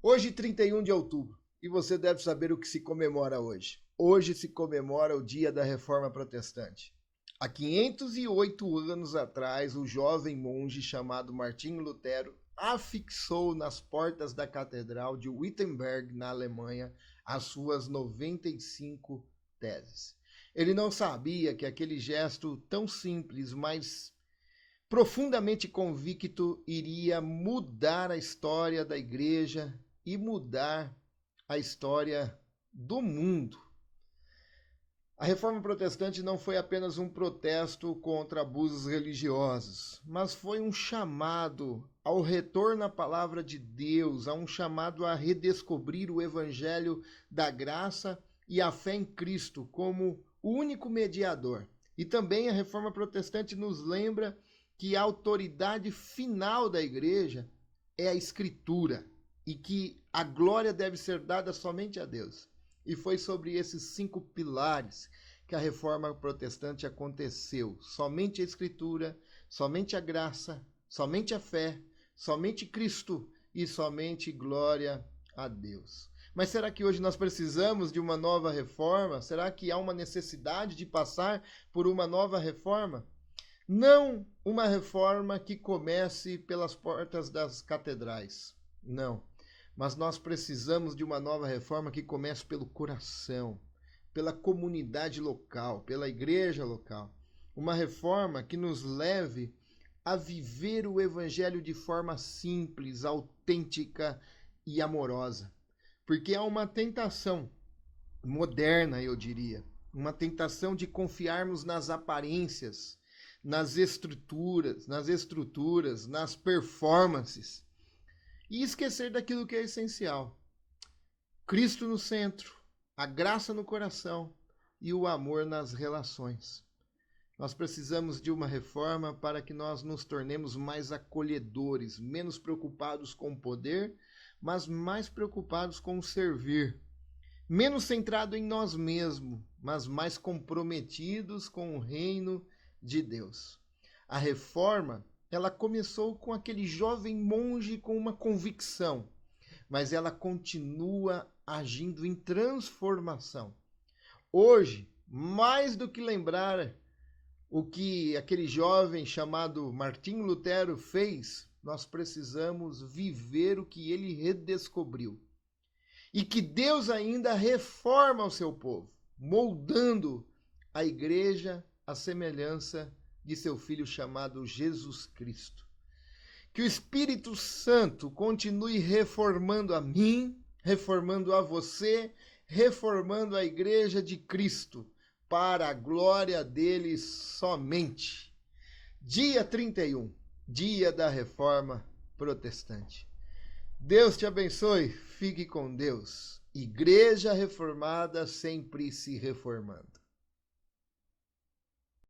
Hoje, 31 de outubro, e você deve saber o que se comemora hoje. Hoje se comemora o Dia da Reforma Protestante. Há 508 anos atrás, o jovem monge chamado Martinho Lutero afixou nas portas da Catedral de Wittenberg, na Alemanha, as suas 95 teses. Ele não sabia que aquele gesto tão simples, mas profundamente convicto, iria mudar a história da igreja e mudar a história do mundo. A Reforma Protestante não foi apenas um protesto contra abusos religiosos, mas foi um chamado ao retorno à palavra de Deus, a um chamado a redescobrir o evangelho da graça e a fé em Cristo como o único mediador. E também a Reforma Protestante nos lembra que a autoridade final da igreja é a Escritura e que a glória deve ser dada somente a Deus. E foi sobre esses 5 pilares que a Reforma Protestante aconteceu. Somente a Escritura, somente a graça, somente a fé, somente Cristo e somente glória a Deus. Mas será que hoje nós precisamos de uma nova reforma? Será que há uma necessidade de passar por uma nova reforma? Não uma reforma que comece pelas portas das catedrais, não. Mas nós precisamos de uma nova reforma que comece pelo coração, pela comunidade local, pela igreja local. Uma reforma que nos leve a viver o evangelho de forma simples, autêntica e amorosa. Porque há uma tentação moderna, eu diria, uma tentação de confiarmos nas aparências, nas estruturas, nas performances, e esquecer daquilo que é essencial. Cristo no centro, a graça no coração e o amor nas relações. Nós precisamos de uma reforma para que nós nos tornemos mais acolhedores, menos preocupados com o poder, mas mais preocupados com o servir. Menos centrado em nós mesmos, mas mais comprometidos com o reino de Deus. A reforma, ela começou com aquele jovem monge com uma convicção, mas ela continua agindo em transformação. Hoje, mais do que lembrar o que aquele jovem chamado Martinho Lutero fez, nós precisamos viver o que ele redescobriu. E que Deus ainda reforma o seu povo, moldando a igreja à semelhança de seu Filho chamado Jesus Cristo. Que o Espírito Santo continue reformando a mim, reformando a você, reformando a igreja de Cristo, para a glória dele somente. Dia 31, dia da Reforma Protestante. Deus te abençoe, fique com Deus. Igreja reformada sempre se reformando.